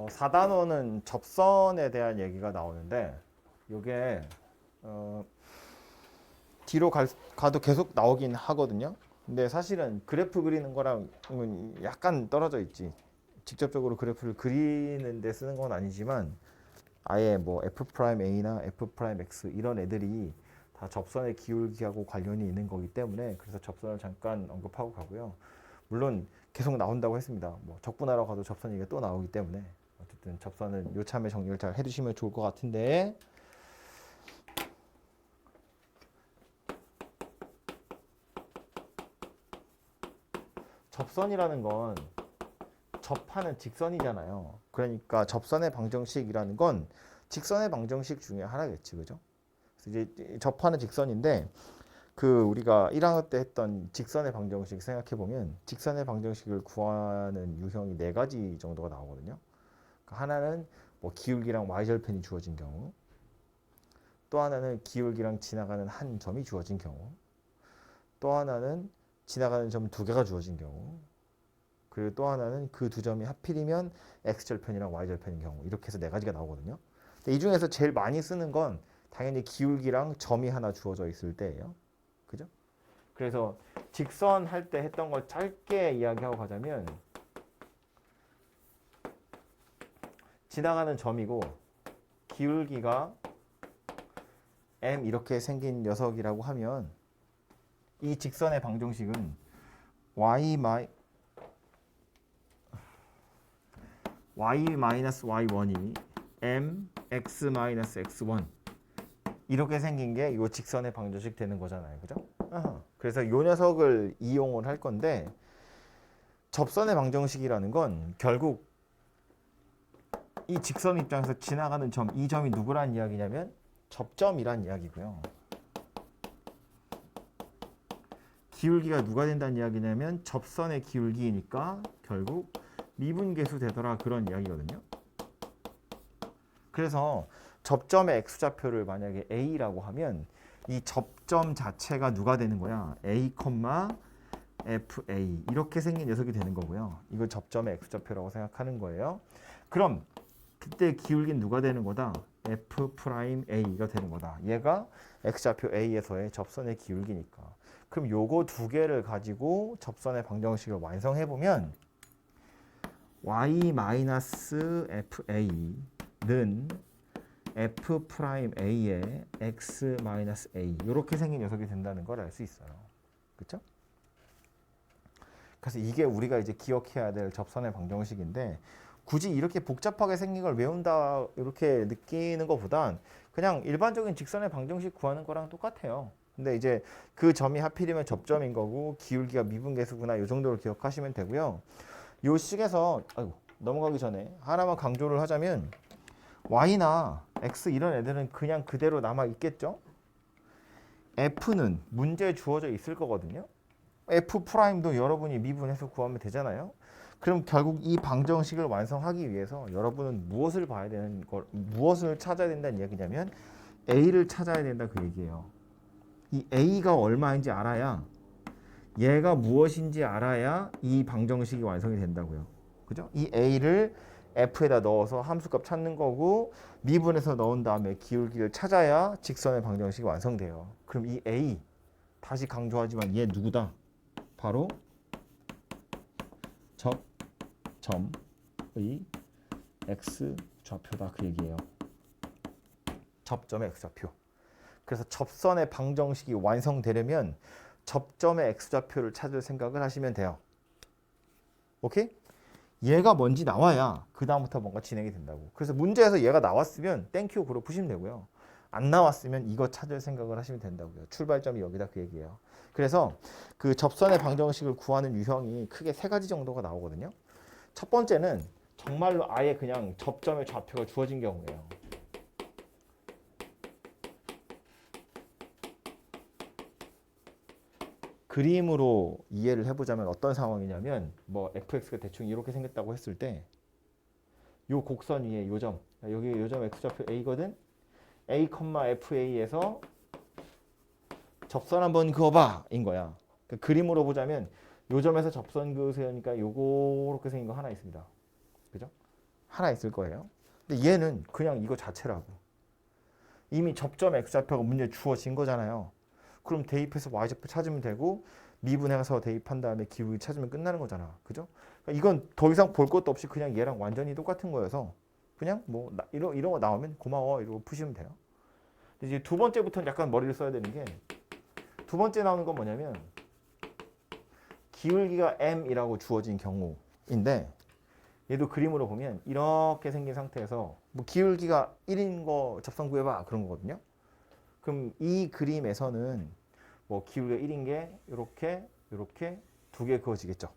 4단원은 접선에 대한 얘기가 나오는데 이게 뒤로 가도 계속 나오긴 하거든요. 근데 사실은 그래프 그리는 거랑은 약간 떨어져 있지. 직접적으로 그래프를 그리는 데 쓰는 건 아니지만 아예 뭐 F'A나 F'X 이런 애들이 다 접선의 기울기하고 관련이 있는 거기 때문에 그래서 접선을 잠깐 언급하고 가고요. 물론 계속 나온다고 했습니다. 뭐 적분하러 가도 접선 얘기가 또 나오기 때문에 어쨌든 접선은 요참에 정리를 잘 해두시면 좋을 것 같은데 접선이라는 건 접하는 직선이잖아요. 그러니까 접선의 방정식이라는 건 직선의 방정식 중에 하나겠지, 그죠? 그래서 이제 접하는 직선인데 그 우리가 1학년 때 했던 직선의 방정식 생각해 보면 직선의 방정식을 구하는 유형이 네 가지 정도가 나오거든요. 그러니까 하나는 뭐 기울기랑 y절편이 주어진 경우, 또 하나는 기울기랑 지나가는 한 점이 주어진 경우, 또 하나는 지나가는 점 두 개가 주어진 경우, 그리고 또 하나는 그 두 점이 하필이면 x절편이랑 y절편인 경우 이렇게 해서 네 가지가 나오거든요. 근데 이 중에서 제일 많이 쓰는 건 당연히 기울기랑 점이 하나 주어져 있을 때예요. 그죠? 그래서 직선 할 때 했던 걸 짧게 이야기하고 가자면 지나가는 점이고 기울기가 m 이렇게 생긴 녀석이라고 하면 이 직선의 방정식은 y-y1이 m x-x1 이렇게 생긴 게 이 직선의 방정식 되는 거잖아요. 그죠? 그래서 이 녀석을 이용을 할 건데 접선의 방정식이라는 건 결국 이 직선 입장에서 지나가는 점, 이 점이 누구란 이야기냐면 접점이란 이야기고요. 기울기가 누가 된다는 이야기냐면 접선의 기울기니까 결국 미분계수 되더라 그런 이야기거든요. 그래서 접점의 x좌표를 만약에 a라고 하면 이 접점 자체가 누가 되는 거야? a, fa 이렇게 생긴 녀석이 되는 거고요. 이걸 접점의 x좌표라고 생각하는 거예요. 그럼 그때 기울기는 누가 되는 거다? f'a가 되는 거다. 얘가 x좌표 a에서의 접선의 기울기니까. 그럼 요거 두 개를 가지고 접선의 방정식을 완성해 보면 y-fa는 f'a의 x-a 이렇게 생긴 녀석이 된다는 걸 알 수 있어요. 그렇죠? 그래서 이게 우리가 이제 기억해야 될 접선의 방정식인데 굳이 이렇게 복잡하게 생긴 걸 외운다 이렇게 느끼는 것보단 그냥 일반적인 직선의 방정식 구하는 거랑 똑같아요. 근데 이제 그 점이 하필이면 접점인 거고 기울기가 미분계수구나 이 정도로 기억하시면 되고요. 요 식에서 넘어가기 전에 하나만 강조를 하자면 y나 x 이런 애들은 그냥 그대로 남아 있겠죠. f는 문제에 주어져 있을 거거든요. f'도 여러분이 미분해서 구하면 되잖아요. 그럼 결국 이 방정식을 완성하기 위해서 여러분은 무엇을 봐야 되는 걸, 무엇을 찾아야 된다는 이야기냐면 a를 찾아야 된다 그 얘기예요. 이 a가 얼마인지 알아야 얘가 무엇인지 알아야 이 방정식이 완성이 된다고요. 그죠? 이 a를 f에다 넣어서 함수값 찾는 거고 미분해서 넣은 다음에 기울기를 찾아야 직선의 방정식이 완성돼요. 그럼 이 a 다시 강조하지만 얘 누구다? 바로 접점의 x좌표다 그 얘기예요. 접점의 x좌표. 그래서 접선의 방정식이 완성되려면 접점의 x좌표를 찾을 생각을 하시면 돼요. 오케이? 얘가 뭔지 나와야 그 다음부터 뭔가 진행이 된다고. 그래서 문제에서 얘가 나왔으면 땡큐 그로 푸시면 되고요. 안 나왔으면 이거 찾을 생각을 하시면 된다고요. 출발점이 여기다 그 얘기예요. 그래서 그 접선의 방정식을 구하는 유형이 크게 세 가지 정도가 나오거든요. 첫 번째는 정말로 아예 그냥 접점의 좌표가 주어진 경우예요. 그림으로 이해를 해보자면 어떤 상황이냐면 뭐 fx가 대충 이렇게 생겼다고 했을 때 요 곡선 위에 요 점, 여기 요 점 x좌표 a거든. a, fa에서 접선 한번 그어봐 인 거야. 그러니까 그림으로 보자면 요 점에서 접선 그으세요니까 요렇게 생긴 거 하나 있습니다. 그죠? 하나 있을 거예요. 근데 얘는 그냥 이거 자체라고. 이미 접점 x좌표가 문제에 주어진 거잖아요. 그럼 대입해서 y좌표 찾으면 되고 미분해서 대입한 다음에 기울기 찾으면 끝나는 거잖아. 그죠? 그러니까 이건 더 이상 볼 것도 없이 그냥 얘랑 완전히 똑같은 거여서 그냥 뭐 이런 거 나오면 고마워 이러고 푸시면 돼요. 근데 이제 두 번째부터는 약간 머리를 써야 되는 게 두 번째 나오는 건 뭐냐면 기울기가 m이라고 주어진 경우인데 얘도 그림으로 보면 이렇게 생긴 상태에서 뭐 기울기가 1인 거 접선 구해봐 그런 거거든요. 그럼 이 그림에서는 뭐 기울기가 1인 게 이렇게 두 개 그어지겠죠.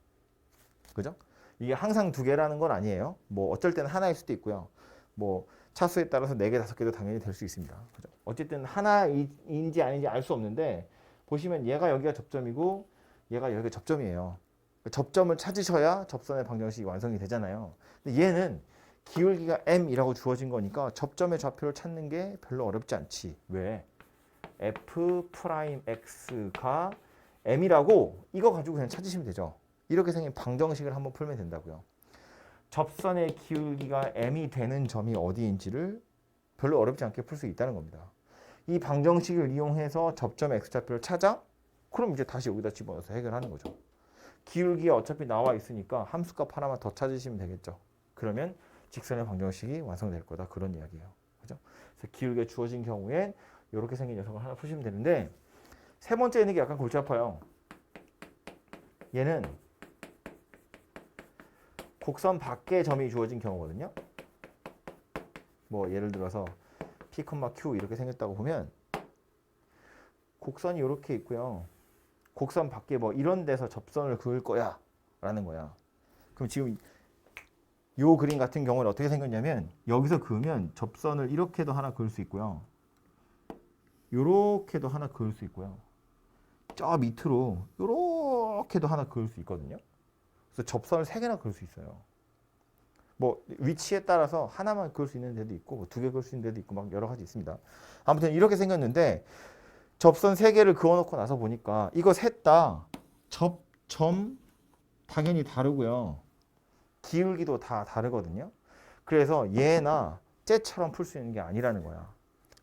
그죠? 이게 항상 두 개라는 건 아니에요. 뭐 어쩔 때는 하나일 수도 있고요. 뭐 차수에 따라서 4개, 5개도 당연히 될 수 있습니다. 그죠? 어쨌든 하나인지 아닌지 알 수 없는데 보시면 얘가 여기가 접점이고 얘가 여기가 접점이에요. 접점을 찾으셔야 접선의 방정식이 완성이 되잖아요. 근데 얘는 기울기가 m이라고 주어진 거니까 접점의 좌표를 찾는 게 별로 어렵지 않지. 왜? f'x가 m이라고 이거 가지고 그냥 찾으시면 되죠. 이렇게 생긴 방정식을 한번 풀면 된다고요. 접선의 기울기가 m이 되는 점이 어디인지를 별로 어렵지 않게 풀 수 있다는 겁니다. 이 방정식을 이용해서 접점 x좌표를 찾아? 그럼 이제 다시 여기다 집어넣어서 해결하는 거죠. 기울기가 어차피 나와 있으니까 함수값 하나만 더 찾으시면 되겠죠. 그러면 직선의 방정식이 완성될 거다. 그런 이야기예요. 그죠? 그래서 기울기가 주어진 경우엔 이렇게 생긴 녀석을 하나 푸시면 되는데 세 번째 있는 게 약간 골치 아파요. 얘는 곡선 밖에 점이 주어진 경우거든요. 뭐 예를 들어서 P, Q 이렇게 생겼다고 보면 곡선이 이렇게 있고요. 곡선 밖에 뭐 이런 데서 접선을 그을 거야 라는 거야. 그럼 지금 요 그림 같은 경우는 어떻게 생겼냐면 여기서 그으면 접선을 이렇게도 하나 그을 수 있고요. 요렇게도 하나 그을 수 있고요. 저 밑으로 요렇게도 하나 그을 수 있거든요. 그래서 접선을 3개나 그을 수 있어요. 뭐 위치에 따라서 하나만 그을 수 있는 데도 있고 뭐 2개 그을 수 있는 데도 있고 막 여러 가지 있습니다. 아무튼 이렇게 생겼는데 접선 3개를 그어놓고 나서 보니까 이거 셋 다 접점 당연히 다르고요. 기울기도 다 다르거든요. 그래서 얘나 쟤처럼 풀 수 있는 게 아니라는 거야.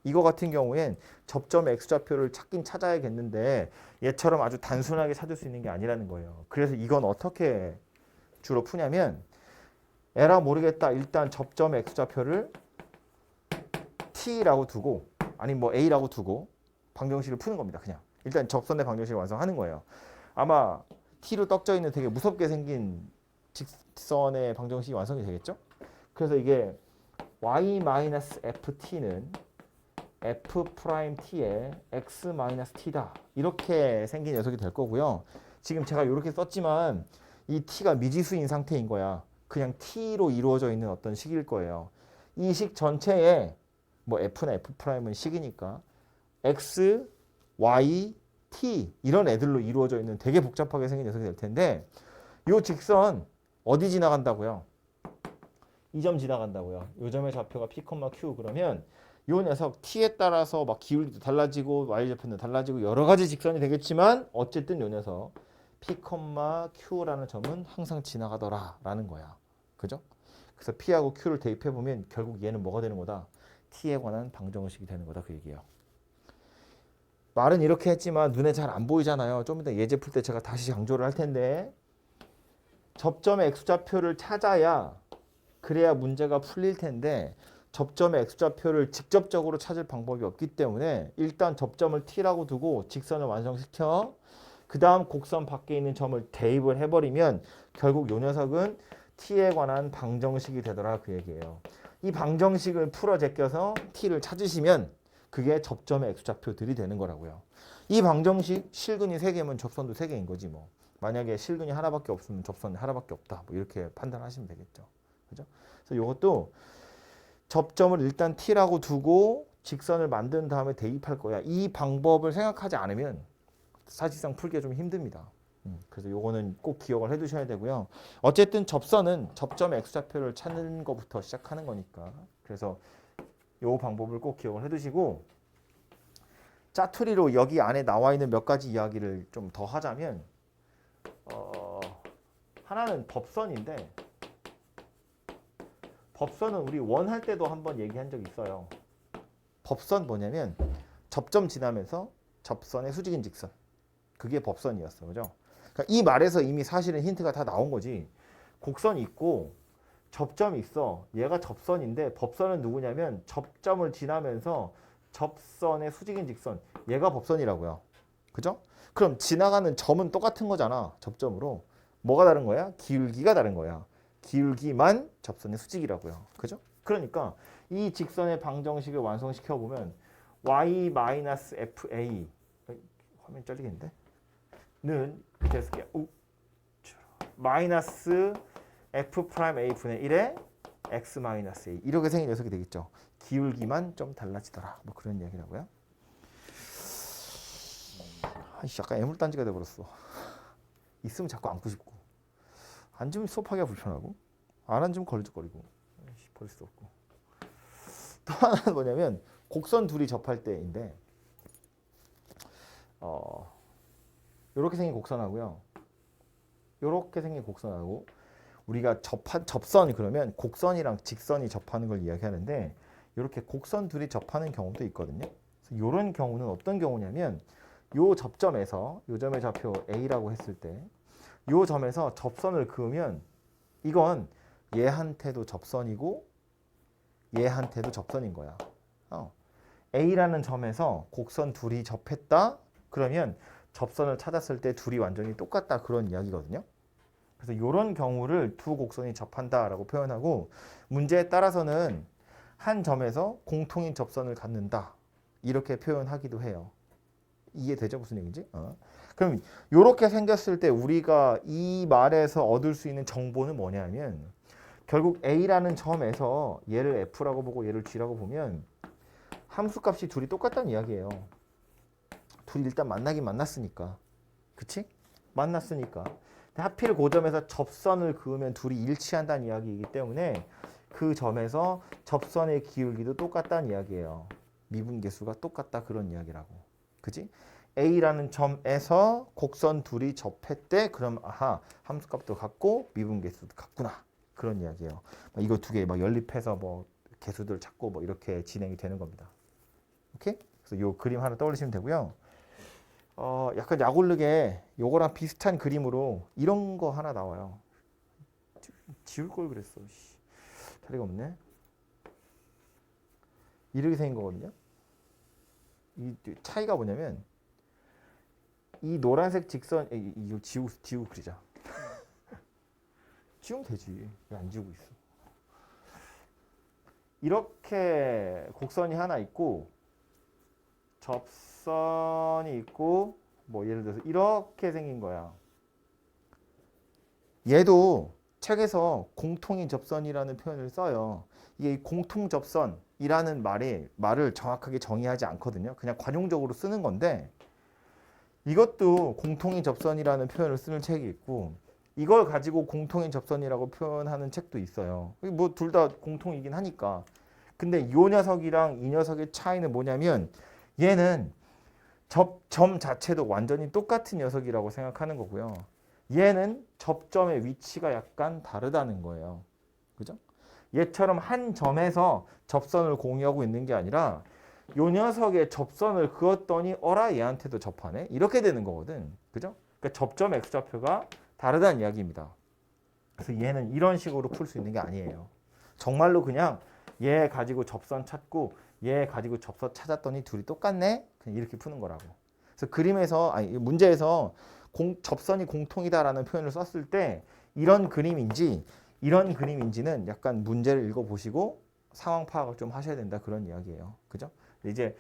이거 같은 경우엔 접점 x좌표를 찾긴 찾아야겠는데 얘처럼 아주 단순하게 찾을 수 있는 게 아니라는 거예요. 그래서 이건 어떻게 주로 푸냐면 에라 모르겠다. 일단 접점 x좌표를 t라고 두고 아니 뭐 a라고 두고 방정식을 푸는 겁니다. 그냥 일단 접선의 방정식을 완성하는 거예요. 아마 t로 떡져 있는 되게 무섭게 생긴 직선의 방정식이 완성이 되겠죠? 그래서 이게 y-ft는 f't의 x-t다. 이렇게 생긴 녀석이 될 거고요. 지금 제가 이렇게 썼지만 이 t가 미지수인 상태인 거야. 그냥 t로 이루어져 있는 어떤 식일 거예요. 이 식 전체에 뭐 f나 f'은 식이니까 x, y, t 이런 애들로 이루어져 있는 되게 복잡하게 생긴 녀석이 될 텐데 이 직선 어디 지나간다고요? 이 점 지나간다고요. 이 점의 좌표가 P, Q 그러면 이 녀석 t에 따라서 막 기울기도 달라지고 y좌표도 달라지고 여러 가지 직선이 되겠지만 어쨌든 이 녀석 P, Q라는 점은 항상 지나가더라 라는 거야. 그죠? 그래서 P하고 Q를 대입해 보면 결국 얘는 뭐가 되는 거다? T에 관한 방정식이 되는 거다 그 얘기예요. 말은 이렇게 했지만 눈에 잘 안 보이잖아요. 좀 이따 예제 풀 때 제가 다시 강조를 할 텐데 접점의 x좌표를 찾아야 그래야 문제가 풀릴 텐데 접점의 x좌표를 직접적으로 찾을 방법이 없기 때문에 일단 접점을 t라고 두고 직선을 완성시켜 그 다음 곡선 밖에 있는 점을 대입을 해버리면 결국 이 녀석은 t에 관한 방정식이 되더라 그 얘기예요. 이 방정식을 풀어 제껴서 t를 찾으시면 그게 접점의 x좌표들이 되는 거라고요. 이 방정식 실근이 3개면 접선도 3개인 거지 뭐. 만약에 실근이 하나밖에 없으면 접선이 하나밖에 없다. 뭐 이렇게 판단하시면 되겠죠. 그죠? 그래서 이것도 접점을 일단 t라고 두고 직선을 만든 다음에 대입할 거야. 이 방법을 생각하지 않으면 사실상 풀기가 좀 힘듭니다. 그래서 요거는 꼭 기억을 해 두셔야 되고요. 어쨌든 접선은 접점 x좌표를 찾는 것부터 시작하는 거니까. 그래서 요 방법을 꼭 기억을 해 두시고 짜투리로 여기 안에 나와 있는 몇 가지 이야기를 좀 더 하자면 하나는 법선인데 법선은 우리 원 할 때도 한번 얘기한 적 있어요. 법선 뭐냐면 접점 지나면서 접선의 수직인 직선. 그게 법선이었어. 그죠? 그러니까 이 말에서 이미 사실은 힌트가 다 나온 거지. 곡선이 있고 접점이 있어. 얘가 접선인데 법선은 누구냐면 접점을 지나면서 접선의 수직인 직선. 얘가 법선이라고요. 그죠? 그럼 지나가는 점은 똑같은 거잖아. 접점으로. 뭐가 다른 거야? 기울기가 다른 거야. 기울기만 접선의 수직이라고요. 그죠? 그러니까 이 직선의 방정식을 완성시켜 보면 y-fa 화면 잘리겠는데? 는 이렇게 쓸게요. 마이너스 f 프라임 a 분의 1에 x 마이너스 a 이렇게 생긴 녀석이 되겠죠. 기울기만 좀 달라지더라. 뭐 그런 이야기라고요. 아이씨, 약간 애물단지가 돼버렸어. 있으면 자꾸 안고 싶고, 앉으면 수업하기가 불편하고, 안 앉으면 걸쭉거리고, 버릴 수 없고. 또 하나는 뭐냐면 곡선 둘이 접할 때인데, 이렇게 생긴 곡선하고요, 이렇게 생긴 곡선하고, 우리가 접선이 그러면 곡선이랑 직선이 접하는 걸 이야기하는데, 이렇게 곡선 둘이 접하는 경우도 있거든요. 이런 경우는 어떤 경우냐면, 요 접점에서 요 점의 좌표 A라고 했을 때 요 점에서 접선을 그으면 이건 얘한테도 접선이고 얘한테도 접선인 거야. A라는 점에서 곡선 둘이 접했다. 그러면 접선을 찾았을 때 둘이 완전히 똑같다. 그런 이야기거든요. 그래서 이런 경우를 두 곡선이 접한다라고 표현하고 문제에 따라서는 한 점에서 공통인 접선을 갖는다. 이렇게 표현하기도 해요. 이해되죠? 무슨 얘기인지? 그럼 이렇게 생겼을 때 우리가 이 말에서 얻을 수 있는 정보는 뭐냐면 결국 A라는 점에서 얘를 F라고 보고 얘를 G라고 보면 함수값이 둘이 똑같다는 이야기예요. 둘이 일단 만나긴 만났으니까. 그치? 만났으니까. 하필 그 점에서 접선을 그으면 둘이 일치한다는 이야기이기 때문에 그 점에서 접선의 기울기도 똑같다는 이야기예요. 미분계수가 똑같다 그런 이야기라고. 그지? A라는 점에서 곡선 둘이 접했대. 그럼 아하 함수값도 같고 미분계수도 같구나. 그런 이야기예요. 이거 두 개 막 연립해서 뭐 계수들 찾고 뭐 이렇게 진행이 되는 겁니다. 오케이? 그래서 요 그림 하나 떠올리시면 되고요. 약간 약올르게 요거랑 비슷한 그림으로 이런 거 하나 나와요. 지울 걸 그랬어. 자리가 없네. 이렇게 생긴 거거든요. 이 차이가 뭐냐면 이 노란색 직선 이거 지우고 그리자. 지우면 되지. 왜 안 지우고 있어? 이렇게 곡선이 하나 있고 접선이 있고 뭐 예를 들어서 이렇게 생긴 거야. 얘도 책에서 공통인 접선이라는 표현을 써요. 이게 공통 접선이라는 말을 정확하게 정의하지 않거든요. 그냥 관용적으로 쓰는 건데 이것도 공통인 접선이라는 표현을 쓰는 책이 있고 이걸 가지고 공통인 접선이라고 표현하는 책도 있어요. 뭐 둘 다 공통이긴 하니까. 근데 이 녀석이랑 이 녀석의 차이는 뭐냐면 얘는 접점 자체도 완전히 똑같은 녀석이라고 생각하는 거고요. 얘는 접점의 위치가 약간 다르다는 거예요. 그죠? 얘처럼 한 점에서 접선을 공유하고 있는 게 아니라 요 녀석의 접선을 그었더니 어라 얘한테도 접하네. 이렇게 되는 거거든. 그죠? 그러니까 접점 x좌표가 다르다는 이야기입니다. 그래서 얘는 이런 식으로 풀 수 있는 게 아니에요. 정말로 그냥 얘 가지고 접선 찾고 얘 가지고 접선 찾았더니 둘이 똑같네. 그냥 이렇게 푸는 거라고. 그래서 그림에서 아니 문제에서 접선이 공통이다라는 표현을 썼을 때 이런 그림인지 이런 그림인지는 약간 문제를 읽어보시고 상황 파악을 좀 하셔야 된다 그런 이야기예요. 그죠? 이제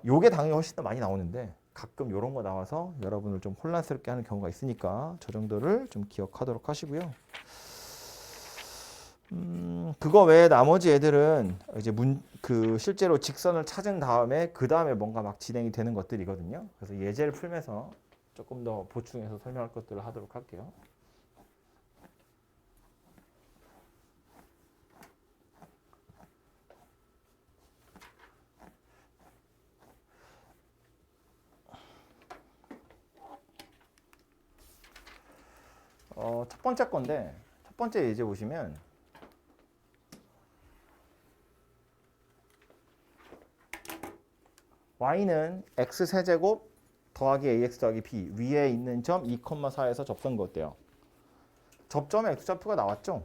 요게 당연히 훨씬 더 많이 나오는데 가끔 이런 거 나와서 여러분을 좀 혼란스럽게 하는 경우가 있으니까 저 정도를 좀 기억하도록 하시고요. 그거 외에 나머지 애들은 이제 실제로 직선을 찾은 다음에 그 다음에 뭔가 막 진행이 되는 것들이거든요. 그래서 예제를 풀면서 조금 더 보충해서 설명할 것들을 하도록 할게요. 첫 번째 건데 첫 번째 예제 보시면 y는 x세제곱 더하기 ax 더하기 b 위에 있는 점 2,4에서 접선 거 어때요? 접점의 x좌표가 나왔죠?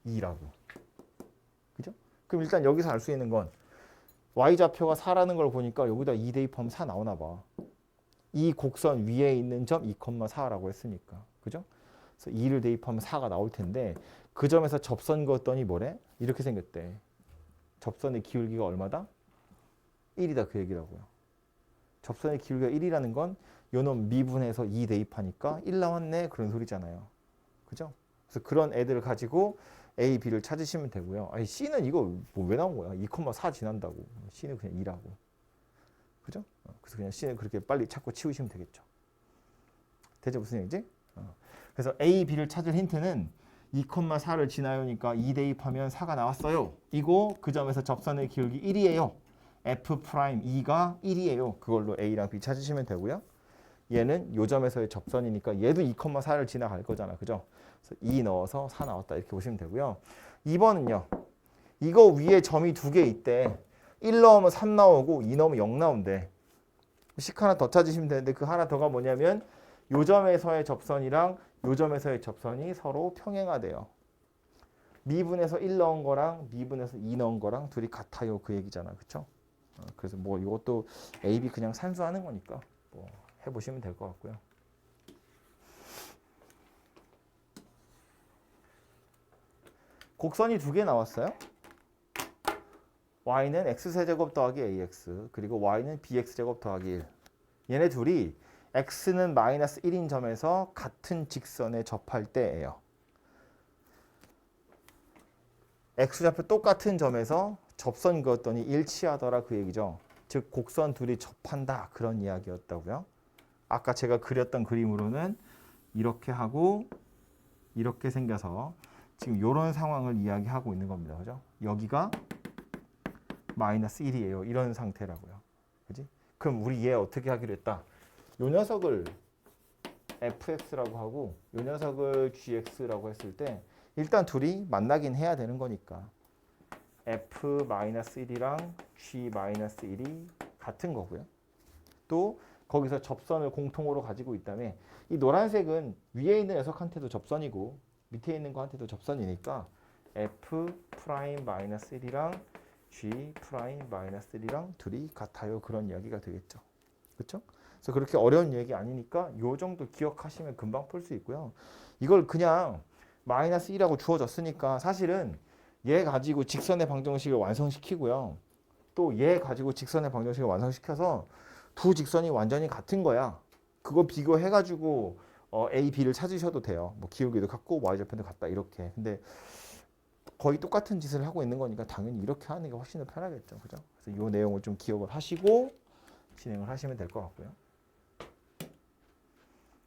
2라고. 그죠? 그럼 일단 여기서 알 수 있는 건 y좌표가 4라는 걸 보니까 여기다 2 대입하면 4 나오나 봐. 이 곡선 위에 있는 점 2,4라고 했으니까. 그죠? 그래서 2를 대입하면 4가 나올 텐데 그 점에서 접선 그었더니 뭐래? 이렇게 생겼대. 접선의 기울기가 얼마다? 1이다 그 얘기라고요. 접선의 기울기가 1이라는 건 요놈 미분해서 2 대입하니까 1 나왔네 그런 소리잖아요. 그죠? 그래서 그런 애들을 가지고 A, B를 찾으시면 되고요. 아니 C는 이거 뭐 왜 나온 거야? 2,4 지난다고. C는 그냥 2라고. 그죠? 그래서 그냥 C는 그렇게 빨리 찾고 치우시면 되겠죠. 대체 무슨 얘기지? 그래서 A, B를 찾을 힌트는 2,4를 지나요니까 2 대입하면 4가 나왔어요. 이거 그 점에서 접선의 기울기 1이에요. F'2가 1이에요. 그걸로 A랑 B 찾으시면 되고요. 얘는 요 점에서의 접선이니까 얘도 2,4를 지나갈 거잖아. 그죠? 그래서 2 넣어서 4 나왔다 이렇게 보시면 되고요. 2번은요. 이거 위에 점이 2개 있대. 1 넣으면 3 나오고 2 넣으면 0 나온대. 식 하나 더 찾으시면 되는데 그 하나 더가 뭐냐면 요 점에서의 접선이랑 요 점에서의 접선이 서로 평행하대요. 미분에서 1 넣은 거랑 미분에서 2 넣은 거랑 둘이 같아요. 그 얘기잖아. 그쵸? 그래서 뭐 이것도 A, B 그냥 산수하는 거니까 뭐 해보시면 될 것 같고요. 곡선이 2개 나왔어요. y는 x세제곱 더하기 ax 그리고 y는 bx제곱 더하기 1. 얘네 둘이 x는 마이너스 1인 점에서 같은 직선에 접할 때예요. x좌표 똑같은 점에서 접선 그었더니 일치하더라 그 얘기죠. 즉 곡선 둘이 접한다 그런 이야기였다고요. 아까 제가 그렸던 그림으로는 이렇게 하고 이렇게 생겨서 지금 이런 상황을 이야기하고 있는 겁니다. 그죠? 여기가 마이너스 1이에요. 이런 상태라고요. 그지? 그럼 우리 얘 어떻게 하기로 했다? 요 녀석을 fx라고 하고 요 녀석을 gx라고 했을 때 일단 둘이 만나긴 해야 되는 거니까 f-1이랑 g-1이 같은 거고요. 또 거기서 접선을 공통으로 가지고 있다면 이 노란색은 위에 있는 녀석한테도 접선이고 밑에 있는 거한테도 접선이니까 f'-1이랑 g'-1이랑 둘이 같아요. 그런 이야기가 되겠죠. 그렇죠? 그래서 그렇게 어려운 얘기 아니니까 요 정도 기억하시면 금방 풀 수 있고요. 이걸 그냥 마이너스 1하고 주어졌으니까 사실은 얘 가지고 직선의 방정식을 완성시키고요. 또 얘 가지고 직선의 방정식을 완성시켜서 두 직선이 완전히 같은 거야. 그거 비교해가지고 A, B를 찾으셔도 돼요. 뭐 기울기도 같고 y좌표도 같다 이렇게. 근데 거의 똑같은 짓을 하고 있는 거니까 당연히 이렇게 하는 게 훨씬 더 편하겠죠. 그죠? 그래서 이 내용을 좀 기억을 하시고 진행을 하시면 될 것 같고요.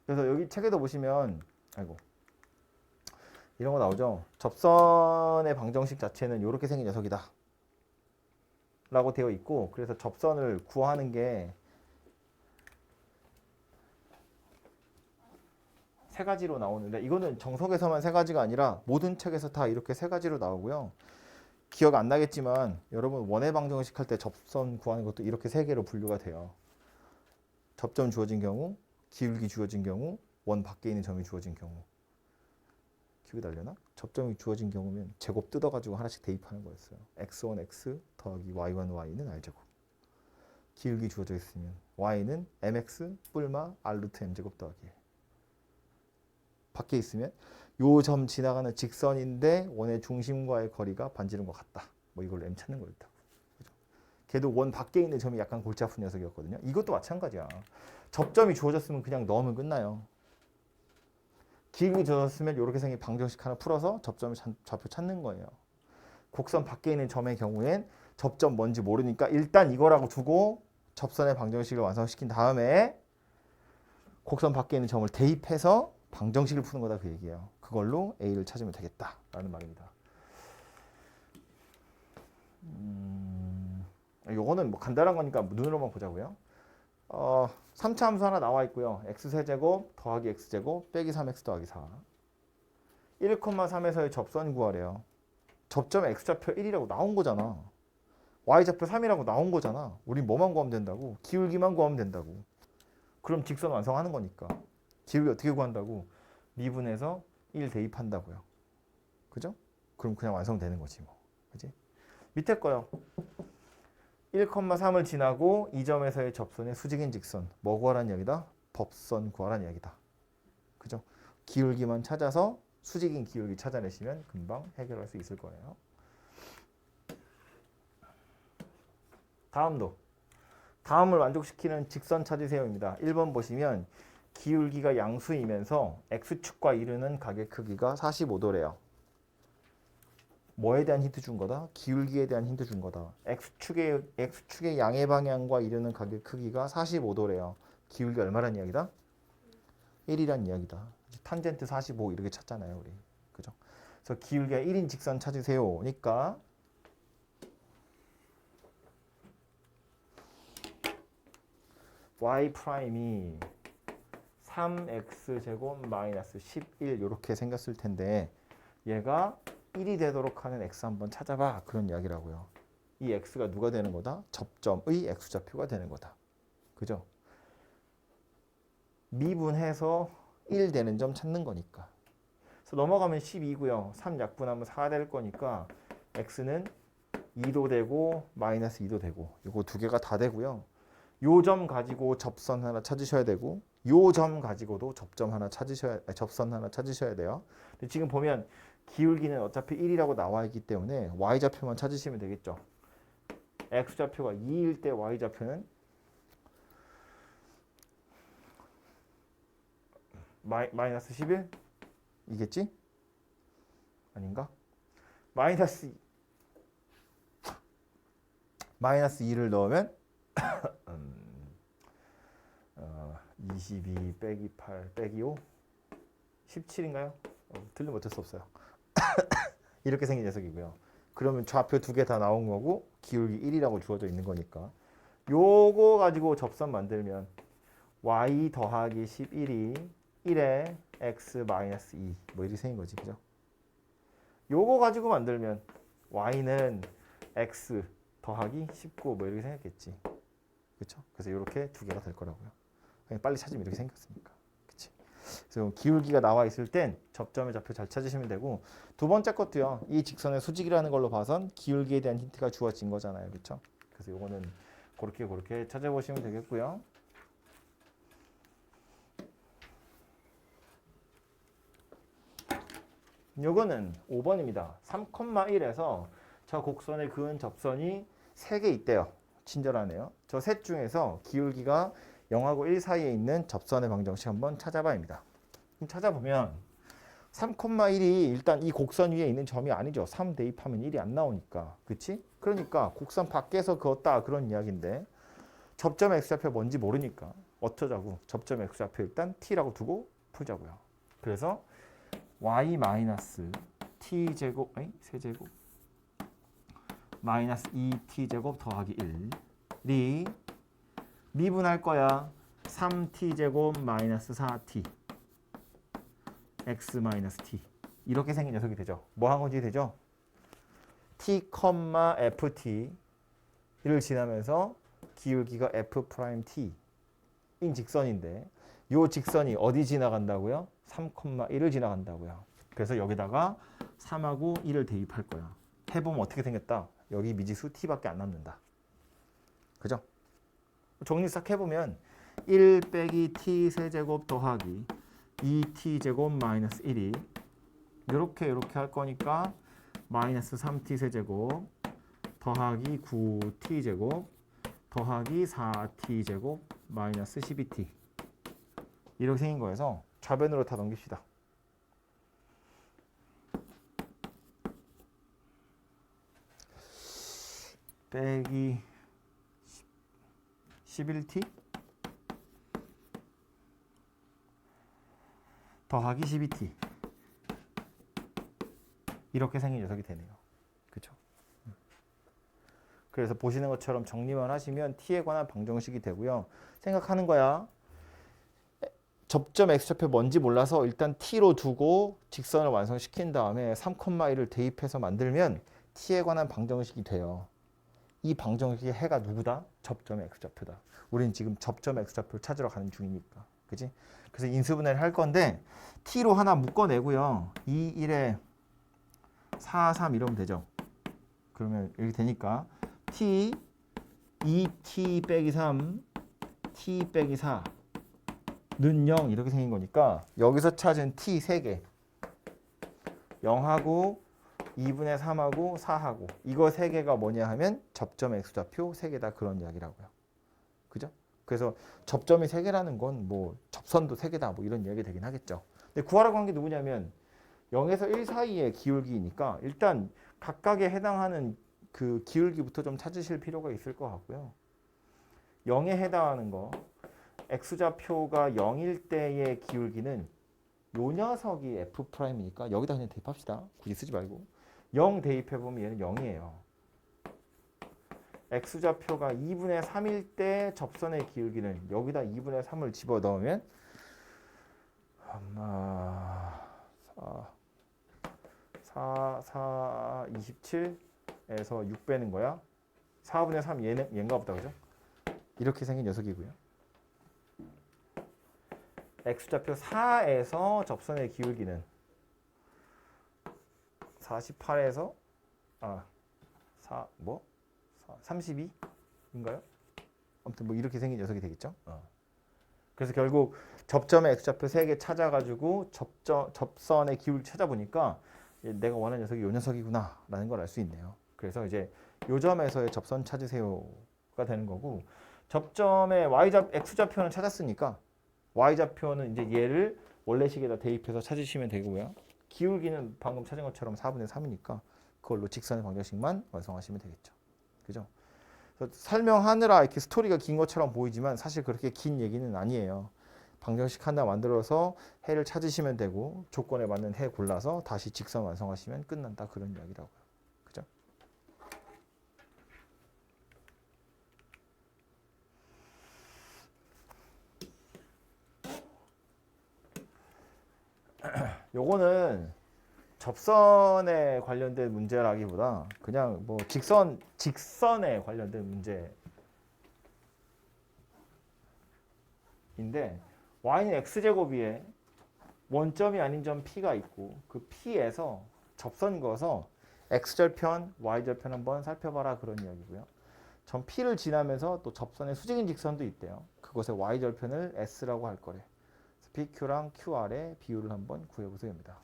그래서 여기 책에도 보시면 아이고 이런 거 나오죠. 접선의 방정식 자체는 이렇게 생긴 녀석이다 라고 되어 있고 그래서 접선을 구하는 게 세 가지로 나오는데 이거는 정석에서만 세 가지가 아니라 모든 책에서 다 이렇게 세 가지로 나오고요. 기억 안 나겠지만 여러분 원의 방정식 할 때 접선 구하는 것도 이렇게 세 개로 분류가 돼요. 접점 주어진 경우, 기울기 주어진 경우, 원 밖에 있는 점이 주어진 경우. 기억이 나려나? 접점이 주어진 경우면 제곱 뜯어가지고 하나씩 대입하는 거였어요. x1 x 더하기 y1 y는 r제곱. 기울기 주어져 있으면 y는 mx 뿔마 r 루트 m제곱 더하기 1. 밖에 있으면 요 점 지나가는 직선인데 원의 중심과의 거리가 반지름과 같다. 뭐 이걸로 m 찾는 거였다. 그죠? 걔도 원 밖에 있는 점이 약간 골치 아픈 녀석이었거든요. 이것도 마찬가지야. 접점이 주어졌으면 그냥 넣으면 끝나요. 기울기 주어졌으면 이렇게 생긴 방정식 하나 풀어서 접점을 좌표 찾는 거예요. 곡선 밖에 있는 점의 경우엔 접점 뭔지 모르니까 일단 이거라고 두고 접선의 방정식을 완성시킨 다음에 곡선 밖에 있는 점을 대입해서 방정식을 푸는 거다 그 얘기예요. 그걸로 A를 찾으면 되겠다라는 말입니다. 요거는 뭐 간단한 거니까 눈으로만 보자고요. 3차 함수 하나 나와 있고요. x세제곱 더하기 x제곱 빼기 3x 더하기 4. 1,3에서의 접선 구하래요. 접점 x좌표 1이라고 나온 거잖아. y좌표 3이라고 나온 거잖아. 우린 뭐만 구하면 된다고? 기울기만 구하면 된다고. 그럼 직선 완성하는 거니까. 기울기 어떻게 구한다고? 미분해서 1 대입한다고요. 그죠? 그럼 그냥 완성되는 거지 뭐. 그지? 밑에 거요. 1,3을 지나고 이 점에서의 접선의 수직인 직선. 뭐 구하라는 이야기다? 법선 구하라는 이야기다. 그죠? 기울기만 찾아서 수직인 기울기 찾아내시면 금방 해결할 수 있을 거예요. 다음을 만족시키는 직선 찾으세요입니다. 1번 보시면 기울기가 양수이면서 x축과 이르는 각의 크기가 45도래요. 뭐에 대한 힌트 준 거다? 기울기에 대한 힌트 준 거다. x축의 양의 방향과 이르는 각의 크기가 45도래요. 기울기 얼마란 이야기다? 1이란 이야기다. 탄젠트 45 이렇게 찾잖아요, 우리. 그죠? 그래서 기울기가 1인 직선 찾으세요니까 y 프라임이 3x제곱 마이너스 11 이렇게 생겼을 텐데 얘가 1이 되도록 하는 x 한번 찾아봐. 그런 이야기라고요. 이 x가 누가 되는 거다? 접점의 x좌표가 되는 거다. 그죠? 미분해서 1 되는 점 찾는 거니까. 그래서 넘어가면 12고요. 3 약분하면 4 될 거니까 x는 2도 되고 마이너스 2도 되고 이거 두 개가 다 되고요. 요 점 가지고 접선 하나 찾으셔야 되고 요 점 가지고도 접선 하나 찾으셔야 돼요. 근데 지금 보면 기울기는 어차피 1이라고 나와 있기 때문에 y좌표만 찾으시면 되겠죠. x좌표가 2일 때 y좌표는 마이너스 11? 이겠지? 아닌가? 마이너스 2를 넣으면 22 빼기 8 빼기 5 17인가요? 틀리면 어쩔 수 없어요. 이렇게 생긴 녀석이고요. 그러면 좌표 두 개 다 나온 거고 기울기 1이라고 주어져 있는 거니까 요거 가지고 접선 만들면 y 더하기 11이 1에 x 마이너스 2 뭐 이렇게 생긴 거지. 그죠? 요거 가지고 만들면 y는 x 더하기 19 뭐 이렇게 생겼겠지. 그렇죠? 그래서 이렇게 두 개가 될 거라고요. 그냥 빨리 찾으면 이렇게 생겼으니까. 그치? 그래서 기울기가 나와 있을 땐 접점의 좌표 잘 찾으시면 되고 두 번째 것도요. 이 직선의 수직이라는 걸로 봐선 기울기에 대한 힌트가 주어진 거잖아요. 그렇죠? 그래서 요거는 그렇게 찾아보시면 되겠고요. 요거는 5번입니다. 3,1에서 저 곡선에 그은 접선이 3개 있대요. 친절하네요. 저 셋 중에서 기울기가 0하고 1 사이에 있는 접선의 방정식 한번 찾아봐야합니다. 그럼 찾아보면 3,1이 일단 이 곡선 위에 있는 점이 아니죠. 3 대입하면 1이 안 나오니까. 그치? 그러니까 곡선 밖에서 그었다 그런 이야기인데 접점 x좌표 뭔지 모르니까 어쩌자고 접점 x좌표 일단 t라고 두고 풀자고요. 그래서 y 마이너스 t제곱 세제곱 마이너스 2t제곱 더하기 1이 미분할 거야. 3t제곱 마이너스 4t x 마이너스 t 이렇게 생긴 녀석이 되죠. 뭐 한 건지 되죠? t, ft를 지나면서 기울기가 f 프라임 t인 직선인데 이 직선이 어디 지나간다고요? 3,1을 지나간다고요. 그래서 여기다가 3하고 1을 대입할 거야. 해보면 어떻게 생겼다? 여기 미지수 t밖에 안 남는다. 그죠? 정리 싹 해보면 1 빼기 t 세제곱 더하기 2t제곱 마이너스 1이 이렇게 할 거니까 마이너스 3t 세제곱 더하기 9t제곱 더하기 4t제곱 마이너스 12t 이렇게 생긴 거여서 좌변으로 다 넘깁시다. 빼기 11t 더하기 12t 이렇게 생긴 녀석이 되네요. 그렇죠? 그래서 보시는 것처럼 정리만 하시면 t에 관한 방정식이 되고요. 생각하는 거야. 접점 x좌표 뭔지 몰라서 일단 t로 두고 직선을 완성시킨 다음에 3,1을 대입해서 만들면 t에 관한 방정식이 돼요. 이 방정식의 해가 누구다? 접점의 x좌표다. 우린 지금 접점의 x좌표를 찾으러 가는 중이니까. 그지? 그래서 인수분해를 할 건데 t로 하나 묶어내고요. 2, 1에 4, 3 이러면 되죠. 그러면 이렇게 되니까 t, 2t 빼기 3, t 빼기 4는 0 이렇게 생긴 거니까 여기서 찾은 t 3개 0하고 2분의 3하고 4하고 이거 3개가 뭐냐 하면 접점 x좌표 3개 다 그런 이야기라고요. 그죠? 그래서 접점이 3개라는 건 뭐 접선도 3개다 뭐 이런 이야기 되긴 하겠죠. 근데 구하라고 한 게 누구냐면 0에서 1 사이의 기울기니까 일단 각각에 해당하는 그 기울기부터 좀 찾으실 필요가 있을 것 같고요. 0에 해당하는 거 x좌표가 0일 때의 기울기는 요 녀석이 f'이니까 여기다 그냥 대입합시다. 굳이 쓰지 말고 0 대입해보면 얘는 0이에요. x좌표가 2분의 3일 때 접선의 기울기는 여기다 2분의 3을 집어넣으면 아마 27에서 6 빼는 거야. 4분의 3 얘인가 보다. 그죠? 이렇게 생긴 녀석이고요. x좌표 4에서 접선의 기울기는 48에서 32인가요? 아무튼 뭐 이렇게 생긴 녀석이 되겠죠. 그래서 결국 접점의 x좌표 3개 찾아가지고 접선의 기울기 찾아보니까 내가 원하는 녀석이 요 녀석이구나 라는 걸 알 수 있네요. 그래서 이제 요 점에서의 접선 찾으세요가 되는 거고 접점의 x좌표는 찾았으니까 y좌표는 이제 얘를 원래식에다 대입해서 찾으시면 되고요. 기울기는 방금 찾은 것처럼 4분의 3이니까 그걸로 직선의 방정식만 완성하시면 되겠죠. 그죠? 그래서 설명하느라 이렇게 스토리가 긴 것처럼 보이지만 사실 그렇게 긴 얘기는 아니에요. 방정식 하나 만들어서 해를 찾으시면 되고 조건에 맞는 해 골라서 다시 직선 완성하시면 끝난다 그런 이야기라고요. 그죠? 요거는 접선에 관련된 문제라기보다 그냥 뭐 직선에 관련된 문제인데 y는 x제곱위에 원점이 아닌 점 p가 있고 그 p에서 접선 그어서 x절편, y절편 한번 살펴봐라 그런 이야기고요. 점 p를 지나면서 또 접선의 수직인 직선도 있대요. 그것의 y절편을 s라고 할 거래. PQ랑 QR의 비율을 한번 구해보세요입니다.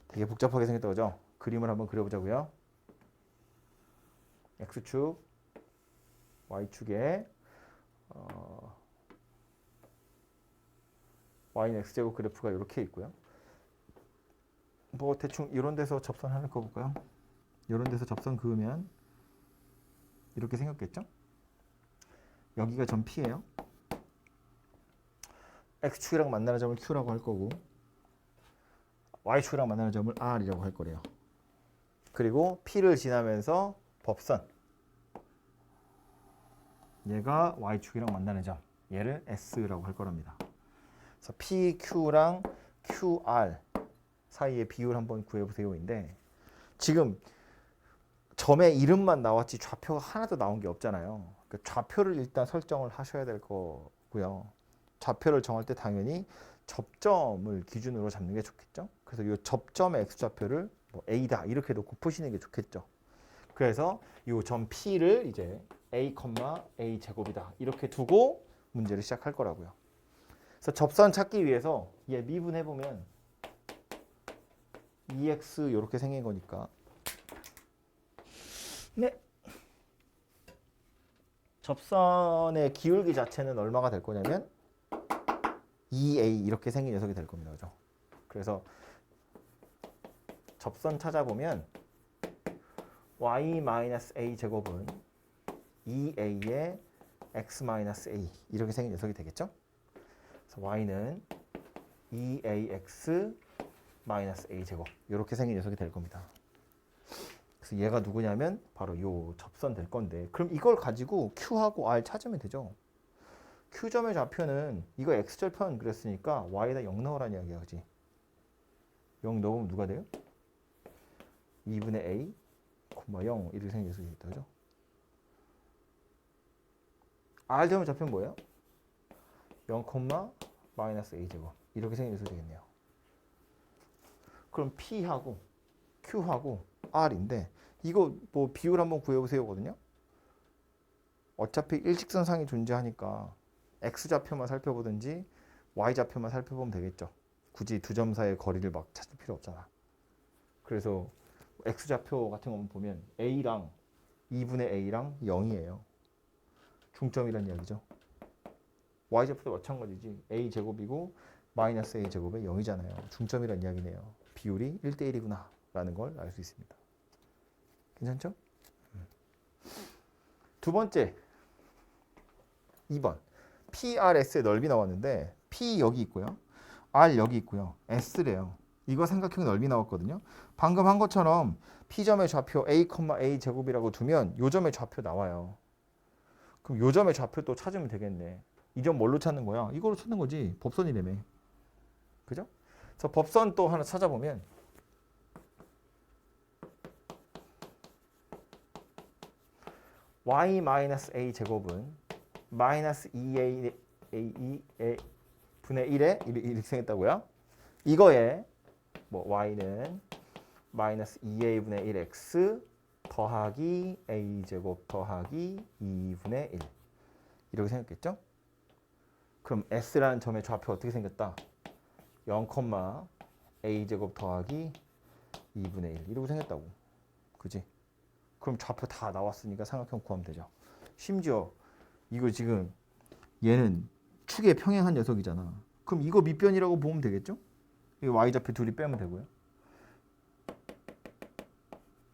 되게 복잡하게 생겼다 그죠? 그림을 한번 그려보자고요. X축, Y축에 Y는 X제곱 그래프가 이렇게 있고요. 뭐 대충 이런 데서 접선 하는 거 볼까요? 이런 데서 접선 그으면 이렇게 생겼겠죠? 여기가 점 P예요. X축이랑 만나는 점을 Q라고 할 거고 Y축이랑 만나는 점을 R이라고 할 거래요. 그리고 P를 지나면서 법선 얘가 Y축이랑 만나는 점 얘를 S라고 할 거랍니다. 그래서 PQ랑 QR 사이의 비율 한번 구해보세요인데 지금 점의 이름만 나왔지 좌표가 하나도 나온 게 없잖아요. 그러니까 좌표를 일단 설정을 하셔야 될 거고요. 좌표를 정할 때 당연히 접점을 기준으로 잡는 게 좋겠죠. 그래서 이 접점의 x좌표를 뭐 a다 이렇게 놓고 푸시는 게 좋겠죠. 그래서 이 점 P를 이제 a, a 제곱이다 이렇게 두고 문제를 시작할 거라고요. 그래서 접선 찾기 위해서 얘 미분해 보면 2x 이렇게 생긴 거니까 네. 접선의 기울기 자체는 얼마가 될 거냐면 2a 이렇게 생긴 녀석이 될 겁니다. 그죠? 그래서 접선 찾아보면 y-a 제곱은 2a의 x-a 이렇게 생긴 녀석이 되겠죠? 그래서 y는 2ax a 제곱 이렇게 생긴 녀석이 될 겁니다. 그래서 얘가 누구냐면 바로 요 접선 될 건데 그럼 이걸 가지고 q하고 r 찾으면 되죠. q점의 좌표는 이거 x절편 그랬으니까 y에다 0 넣으라는 이야기야. 그지? 0 넣으면 누가 돼요? 2분의 a, 0 이렇게 생긴 녀석이 있다. 그죠? R 제곱 좌표는 뭐예요? 0, 마이너스 A 제곱 이렇게 생겨서 되겠네요. 그럼 P하고 Q하고 R인데 이거 뭐 비율 한번 구해보세요거든요. 어차피 일직선상이 존재하니까 X 좌표만 살펴보든지 Y 좌표만 살펴보면 되겠죠. 굳이 두 점 사이의 거리를 막 찾을 필요 없잖아. 그래서 X 좌표 같은 거 보면 A랑 2분의 A랑 0이에요. 중점이란 이야기죠. Y 좌표도 마찬가지지. A 제곱이고 마이너스 A 제곱에 0이잖아요. 중점이란 이야기네요. 비율이 1대1이구나 라는 걸 알 수 있습니다. 괜찮죠? 두 번째 2번 PRS의 넓이 나왔는데 P 여기 있고요. R 여기 있고요. S래요. 이거 삼각형 넓이 나왔거든요. 방금 한 것처럼 P점의 좌표 A, A 제곱이라고 두면 요 점의 좌표 나와요. 그럼 요 점의 좌표 또 찾으면 되겠네. 이 점 뭘로 찾는 거야? 이걸로 찾는 거지. 법선이라며. 그죠? 그래서 법선 또 하나 찾아보면 y-a 제곱은 마이너스 2a 분의 1에 이렇게 생겼다고요? 이거에 뭐 y는 마이너스 2a 분의 1x 더하기 a 제곱 더하기 2분의 1 이렇게 생겼겠죠? 그럼 s라는 점의 좌표 어떻게 생겼다? 0, a 제곱 더하기 2분의 1 이렇게 생겼다고. 그지? 그럼 좌표 다 나왔으니까 삼각형 구하면 되죠. 심지어 이거 지금 얘는 축에 평행한 녀석이잖아. 그럼 이거 밑변이라고 보면 되겠죠? 이 y좌표 둘이 빼면 되고요.